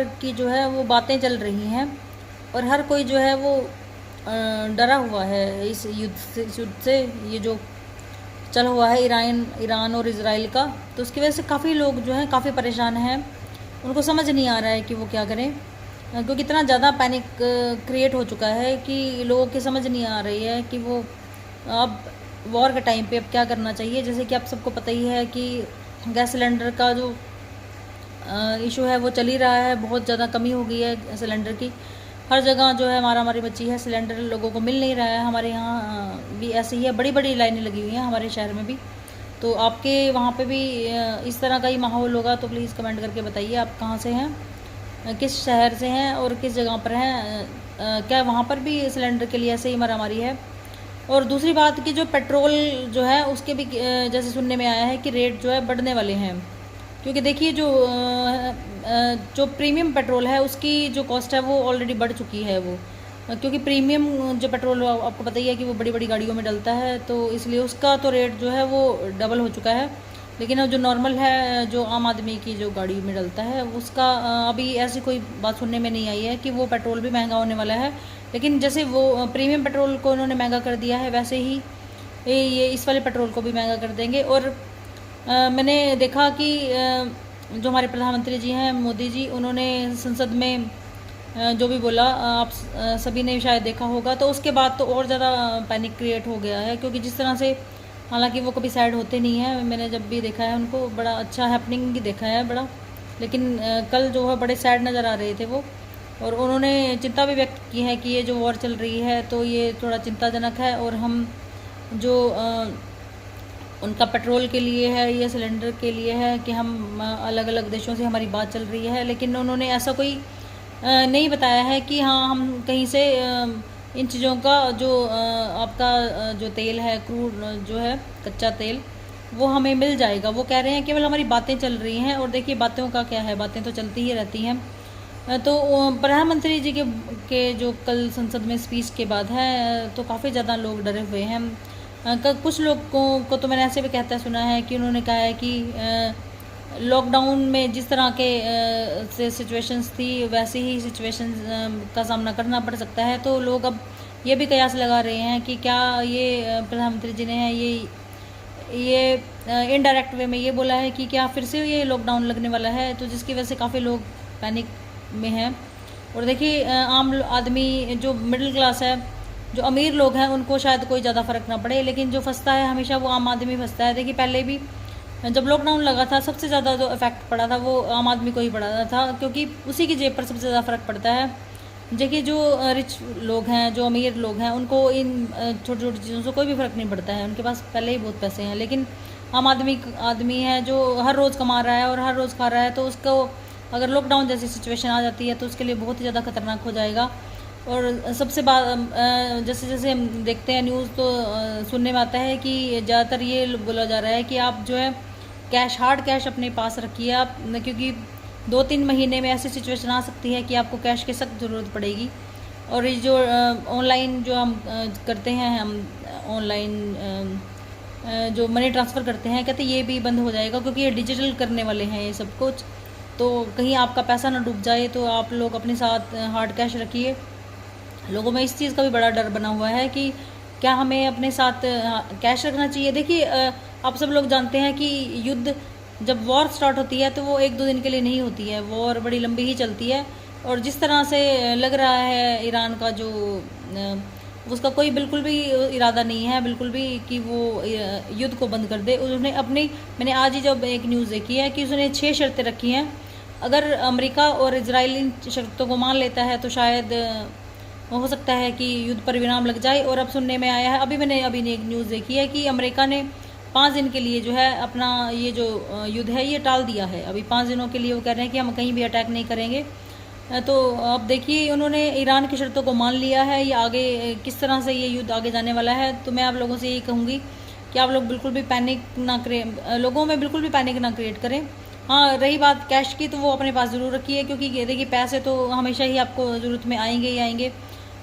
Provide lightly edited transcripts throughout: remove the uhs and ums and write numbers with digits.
प्रकार की जो है वो बातें चल रही हैं और हर कोई जो है वो डरा हुआ है इस युद्ध से ये जो चल हुआ है ईरान और इजराइल का। तो उसकी वजह से काफ़ी लोग जो हैं काफ़ी परेशान हैं, उनको समझ नहीं आ रहा है कि वो क्या करें, क्योंकि इतना ज़्यादा पैनिक क्रिएट हो चुका है कि लोगों की समझ नहीं आ रही है कि वो अब वॉर के टाइम पे अब क्या करना चाहिए। जैसे कि आप सबको पता ही है कि गैस सिलेंडर का जो इशू है वो चल ही रहा है, बहुत ज़्यादा कमी हो गई है सिलेंडर की। हर जगह जो है मारामारी मची है, सिलेंडर लोगों को मिल नहीं रहा है। हमारे यहाँ भी ऐसे ही है, बड़ी बड़ी लाइनें लगी हुई हैं हमारे शहर में भी। तो आपके वहाँ पे भी इस तरह का ही माहौल होगा तो प्लीज़ कमेंट करके बताइए आप कहाँ से हैं, किस शहर से हैं और किस जगह पर हैं। क्या वहाँ पर भी सिलेंडर के लिए ऐसे ही मारामारी है। और दूसरी बात कि जो पेट्रोल जो है उसके भी जैसे सुनने में आया है कि रेट जो है बढ़ने वाले हैं, क्योंकि देखिए जो प्रीमियम पेट्रोल है उसकी जो कॉस्ट है वो ऑलरेडी बढ़ चुकी है वो, क्योंकि प्रीमियम जो पेट्रोल आपको पता ही है कि वो बड़ी बड़ी गाड़ियों में डलता है, तो इसलिए उसका तो रेट जो है वो डबल हो चुका है। लेकिन जो नॉर्मल है, जो आम आदमी की जो गाड़ी में डलता है उसका अभी ऐसी कोई बात सुनने में नहीं आई है कि वो पेट्रोल भी महंगा होने वाला है। लेकिन जैसे वो प्रीमियम पेट्रोल को उन्होंने महंगा कर दिया है, वैसे ही ये इस वाले पेट्रोल को भी महंगा कर देंगे। और मैंने देखा कि जो हमारे प्रधानमंत्री जी हैं मोदी जी, उन्होंने संसद में जो भी बोला आप सभी ने शायद देखा होगा, तो उसके बाद तो और ज़्यादा पैनिक क्रिएट हो गया है। क्योंकि जिस तरह से, हालांकि वो कभी सैड होते नहीं हैं, मैंने जब भी देखा है उनको बड़ा अच्छा हैपनिंग ही देखा है बड़ा, लेकिन कल जो है बड़े सैड नज़र आ रहे थे वो। और उन्होंने चिंता भी व्यक्त की है कि ये जो वॉर चल रही है तो ये थोड़ा चिंताजनक है, और हम जो उनका पेट्रोल के लिए है या सिलेंडर के लिए है कि हम अलग अलग देशों से हमारी बात चल रही है, लेकिन उन्होंने ऐसा कोई नहीं बताया है कि हाँ हम कहीं से इन चीज़ों का जो आपका जो तेल है, क्रूड जो है कच्चा तेल, वो हमें मिल जाएगा। वो कह रहे हैं केवल हमारी बातें चल रही हैं, और देखिए बातों का क्या है, बातें तो चलती ही रहती हैं। तो प्रधानमंत्री जी के जो कल संसद में स्पीच के बाद है तो काफ़ी ज़्यादा लोग डरे हुए हैं। कुछ लोगों को तो मैंने ऐसे भी कहता सुना है कि उन्होंने कहा है कि लॉकडाउन में जिस तरह के से सिचुएशंस थी वैसे ही सिचुएशंस का सामना करना पड़ सकता है। तो लोग अब ये भी कयास लगा रहे हैं कि क्या ये प्रधानमंत्री जी ने ये इनडायरेक्ट वे में ये बोला है कि क्या फिर से ये लॉकडाउन लगने वाला है, तो जिसकी वजह से काफ़ी लोग पैनिक में हैं। और देखिए आम आदमी जो मिडिल क्लास है, जो अमीर लोग हैं, उनको शायद कोई ज़्यादा फ़र्क ना पड़े, लेकिन जो फंसता है हमेशा वो आम आदमी फंसता है। देखिए पहले भी जब लॉकडाउन लगा था सबसे ज़्यादा जो इफेक्ट पड़ा था वो आम आदमी को ही पड़ा था, क्योंकि उसी की जेब पर सबसे ज़्यादा फ़र्क पड़ता है। देखिए जो रिच लोग हैं, जो अमीर लोग हैं, उनको इन छोटी छोटी चीज़ों से कोई भी फ़र्क नहीं पड़ता है, उनके पास पहले ही बहुत पैसे हैं। लेकिन आम आदमी है जो हर रोज़ कमा रहा है और हर रोज़ खा रहा है, तो उसको अगर लॉकडाउन जैसी सिचुएशन आ जाती है तो उसके लिए बहुत ही ज़्यादा खतरनाक हो जाएगा। और सबसे जैसे जैसे हम देखते हैं न्यूज़ तो सुनने में आता है कि ज़्यादातर ये बोला जा रहा है कि आप जो है हार्ड कैश अपने पास रखिए आप, क्योंकि 2-3 महीने में ऐसी सिचुएशन आ सकती है कि आपको कैश की सख्त ज़रूरत पड़ेगी। और ये जो ऑनलाइन जो हम करते हैं, हम ऑनलाइन जो मनी ट्रांसफ़र करते हैं, कहते ये भी बंद हो जाएगा, क्योंकि ये डिजिटल करने वाले हैं ये सब कुछ। तो कहीं आपका पैसा ना डूब जाए, तो आप लोग अपने साथ हार्ड कैश रखिए। लोगों में इस चीज़ का भी बड़ा डर बना हुआ है कि क्या हमें अपने साथ कैश रखना चाहिए। देखिए आप सब लोग जानते हैं कि युद्ध जब वॉर स्टार्ट होती है तो वो 1-2 दिन के लिए नहीं होती है, वॉर बड़ी लंबी ही चलती है। और जिस तरह से लग रहा है ईरान का जो उसका कोई बिल्कुल भी इरादा नहीं है बिल्कुल भी कि वो युद्ध को बंद कर दे। उसने मैंने आज ही जब एक न्यूज़ देखी है कि उसने 6 शर्तें रखी हैं। अगर अमेरिका और इजराइल इन शर्तों को मान लेता है तो शायद हो सकता है कि युद्ध पर विराम लग जाए। और अब सुनने में आया है, मैंने अभी एक न्यूज़ देखी है कि अमेरिका ने 5 दिन के लिए जो है अपना ये जो युद्ध है ये टाल दिया है। अभी 5 दिनों के लिए वो कह रहे हैं कि हम कहीं भी अटैक नहीं करेंगे। तो अब देखिए उन्होंने ईरान की शर्तों को मान लिया है, या आगे किस तरह से ये युद्ध आगे जाने वाला है। तो मैं आप लोगों से यही कहूँगी कि आप लोग बिल्कुल भी पैनिक ना करें, लोगों में बिल्कुल भी पैनिक ना क्रिएट करें। हाँ, रही बात कैश की, तो वो अपने पास ज़रूर रखिए, क्योंकि देखिए पैसे तो हमेशा ही आपको ज़रूरत में आएंगे ही आएंगे।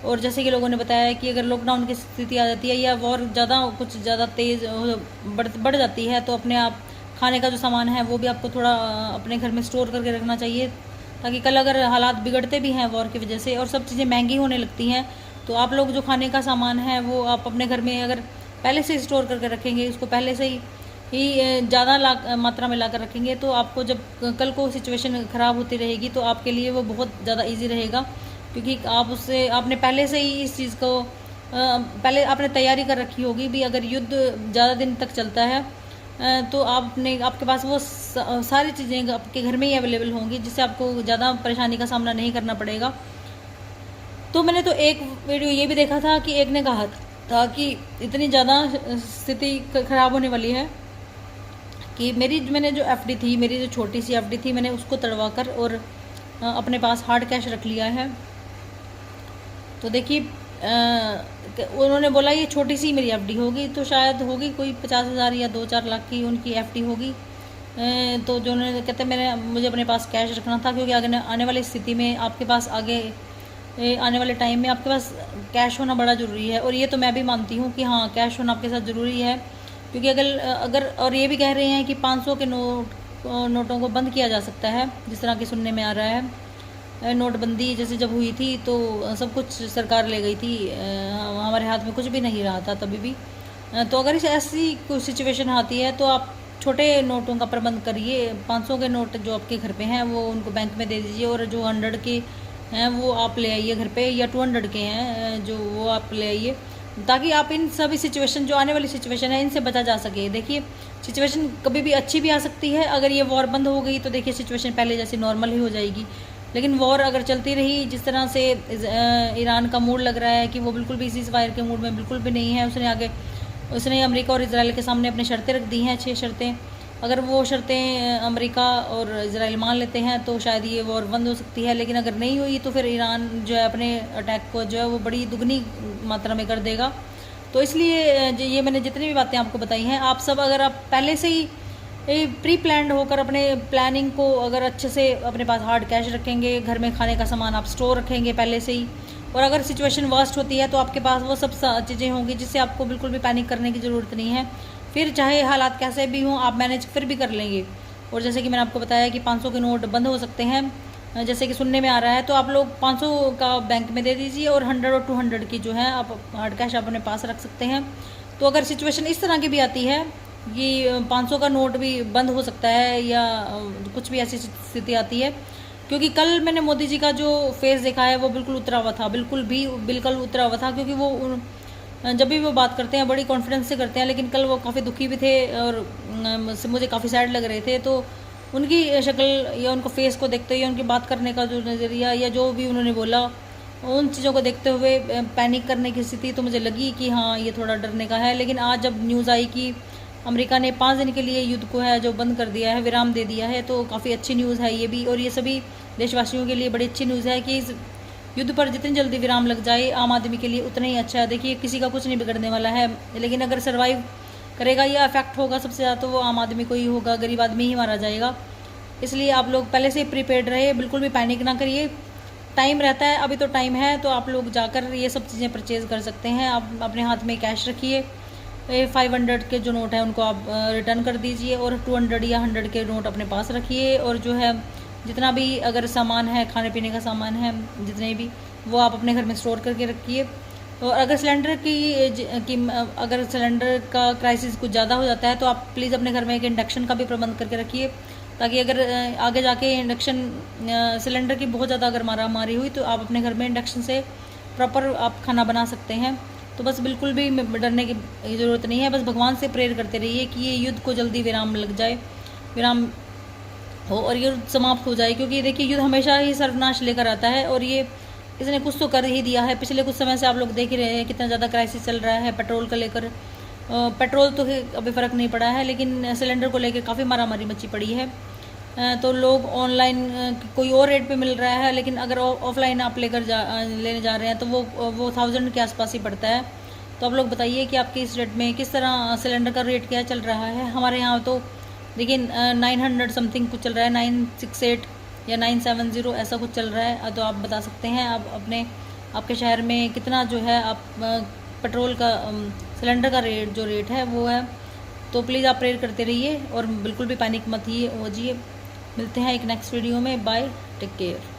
और जैसे कि लोगों ने बताया कि अगर लॉकडाउन की स्थिति आ जाती है या वॉर कुछ ज़्यादा तेज़ बढ़ जाती है, तो अपने आप खाने का जो सामान है वो भी आपको थोड़ा अपने घर में स्टोर करके रखना चाहिए, ताकि कल अगर हालात बिगड़ते भी हैं वॉर की वजह से और सब चीज़ें महंगी होने लगती हैं, तो आप लोग जो खाने का सामान है वो आप अपने घर में अगर पहले से स्टोर करके रखेंगे, उसको पहले से ही ज़्यादा मात्रा में ला कर रखेंगे, तो आपको जब कल को सिचुएशन ख़राब होती रहेगी तो आपके लिए वो बहुत ज़्यादा ईजी रहेगा, क्योंकि आप उससे आपने पहले से ही इस चीज़ को पहले आपने तैयारी कर रखी होगी भी। अगर युद्ध ज़्यादा दिन तक चलता है तो आपके पास वो सारी चीज़ें आपके घर में ही अवेलेबल होंगी, जिससे आपको ज़्यादा परेशानी का सामना नहीं करना पड़ेगा। तो मैंने तो एक वीडियो ये भी देखा था कि एक ने कहा था कि इतनी ज़्यादा स्थिति ख़राब होने वाली है कि मैंने जो एफडी थी, मेरी जो छोटी सी एफडी थी, मैंने उसको तड़वा कर और अपने पास हार्ड कैश रख लिया है। तो देखिए उन्होंने बोला ये छोटी सी मेरी एफडी होगी, तो शायद होगी कोई 50,000 या 2-4 लाख की उनकी एफडी होगी। तो जो उन्होंने कहते मुझे अपने पास कैश रखना था, क्योंकि आने वाली स्थिति में आपके पास आने वाले टाइम में आपके पास कैश होना बड़ा ज़रूरी है। और ये तो मैं भी मानती हूँ कि हाँ, कैश होना आपके साथ ज़रूरी है, क्योंकि अगर और ये भी कह रहे हैं कि 500 के नोटों को बंद किया जा सकता है, जिस तरह की सुनने में आ रहा है। नोटबंदी जैसे जब हुई थी तो सब कुछ सरकार ले गई थी, हमारे हाथ में कुछ भी नहीं रहा था तभी भी। तो अगर ऐसी कोई सिचुएशन आती है तो आप छोटे नोटों का प्रबंध करिए। 500 के नोट जो आपके घर पे हैं वो उनको बैंक में दे दीजिए, और जो 100 के हैं वो आप ले आइए घर पे, या 200 के हैं जो वो आप ले आइए, ताकि आप इन सभी सिचुएशन जो आने वाली सिचुएशन है इनसे बचा जा सके। देखिए सिचुएशन कभी भी अच्छी भी आ सकती है, अगर ये वॉर बंद हो गई तो देखिए सिचुएशन पहले जैसी नॉर्मल ही हो जाएगी। लेकिन वॉर अगर चलती रही, जिस तरह से ईरान का मूड लग रहा है कि वो बिल्कुल भी सीज़ फायर के मूड में बिल्कुल भी नहीं है, उसने अमेरिका और इजराइल के सामने अपनी शर्तें रख दी हैं, 6 शर्तें। अगर वो शर्तें अमेरिका और इजराइल मान लेते हैं तो शायद ये वॉर बंद हो सकती है, लेकिन अगर नहीं हुई तो फिर ईरान जो है अपने अटैक को जो है वो बड़ी दुगनी मात्रा में कर देगा। तो इसलिए ये मैंने जितनी भी बातें आपको बताई हैं, आप सब अगर आप पहले से ही प्री प्लान्ड होकर अपने प्लानिंग को अगर अच्छे से अपने पास हार्ड कैश रखेंगे, घर में खाने का सामान आप स्टोर रखेंगे पहले से ही, और अगर सिचुएशन वर्स्ट होती है तो आपके पास वो सब चीज़ें होंगी जिससे आपको बिल्कुल भी पैनिक करने की ज़रूरत नहीं है। फिर चाहे हालात कैसे भी हों आप मैनेज फिर भी कर लेंगे। और जैसे कि मैंने आपको बताया कि 500 के नोट बंद हो सकते हैं, जैसे कि सुनने में आ रहा है, तो आप लोग 500 का बैंक में दे दीजिए और 100 और 200 की जो है आप हार्ड कैश अपने पास रख सकते हैं। तो अगर सिचुएशन इस तरह की भी आती है कि 500 का नोट भी बंद हो सकता है या कुछ भी ऐसी स्थिति आती है, क्योंकि कल मैंने मोदी जी का जो फेस देखा है वो बिल्कुल उतरा हुआ था, बिल्कुल उतरा हुआ था, क्योंकि वो जब भी वो बात करते हैं बड़ी कॉन्फिडेंस से करते हैं, लेकिन कल वो काफ़ी दुखी भी थे और मुझे काफ़ी सैड लग रहे थे। तो उनकी शक्ल या उनको फेस को देखते हुए, उनकी बात करने का जो नज़रिया या जो भी उन्होंने बोला, उन चीज़ों को देखते हुए पैनिक करने की स्थिति तो मुझे लगी कि हाँ ये थोड़ा डरने का है। लेकिन आज जब न्यूज़ आई कि अमेरिका ने 5 दिन के लिए युद्ध को है जो बंद कर दिया है, विराम दे दिया है, तो काफ़ी अच्छी न्यूज़ है ये भी। और ये सभी देशवासियों के लिए बड़ी अच्छी न्यूज़ है कि इस युद्ध पर जितनी जल्दी विराम लग जाए आम आदमी के लिए उतना ही अच्छा है। देखिए किसी का कुछ नहीं बिगड़ने वाला है, लेकिन अगर सर्वाइव करेगा या अफेक्ट होगा सबसे ज़्यादा तो वो आम आदमी को ही होगा, गरीब आदमी ही मारा जाएगा। इसलिए आप लोग पहले से प्रिपेयर्ड रहे, बिल्कुल भी पैनिक ना करिए। टाइम रहता है, अभी तो टाइम है, तो आप लोग जाकर ये सब चीज़ें परचेज़ कर सकते हैं। आप अपने हाथ में कैश रखिए, 500 के जो नोट हैं उनको आप रिटर्न कर दीजिए, और 200 या 100 के नोट अपने पास रखिए। और जो है जितना भी अगर सामान है, खाने पीने का सामान है, जितने भी वो आप अपने घर में स्टोर करके रखिए। और अगर सिलेंडर का क्राइसिस कुछ ज़्यादा हो जाता है तो आप प्लीज़ अपने घर में एक इंडक्शन का भी प्रबंध करके रखिए, ताकि अगर आगे जाके इंडक्शन सिलेंडर की बहुत ज़्यादा अगर मारामारी हुई तो आप अपने घर में इंडक्शन से प्रॉपर आप खाना बना सकते हैं। तो बस बिल्कुल भी डरने की ज़रूरत नहीं है, बस भगवान से प्रेयर करते रहिए कि ये युद्ध को जल्दी विराम लग जाए, विराम हो और युद्ध समाप्त हो जाए। क्योंकि देखिए युद्ध हमेशा ही सर्वनाश लेकर आता है, और ये इसने कुछ तो कर ही दिया है। पिछले कुछ समय से आप लोग देख ही रहे हैं कितना ज़्यादा क्राइसिस चल रहा है पेट्रोल को लेकर। पेट्रोल तो अभी फ़र्क नहीं पड़ा है, लेकिन सिलेंडर को लेकर काफ़ी मारामारी मची पड़ी है। तो लोग ऑनलाइन कोई और रेट पे मिल रहा है, लेकिन अगर ऑफलाइन आप लेने जा रहे हैं तो वो 1000 के आसपास ही पड़ता है। तो आप लोग बताइए कि आपके इस रेट में किस तरह सिलेंडर का रेट क्या चल रहा है। हमारे यहाँ तो देखिए 900 समथिंग कुछ चल रहा है, 968 या 970 ऐसा कुछ चल रहा है। तो आप बता सकते हैं आप आपके शहर में कितना जो है आप पेट्रोल का सिलेंडर का रेट है वो है। तो प्लीज़ आप प्रेयर करते रहिए और बिल्कुल भी पैनिक मत ही होजिए। मिलते हैं एक नेक्स्ट वीडियो में। Bye, take care.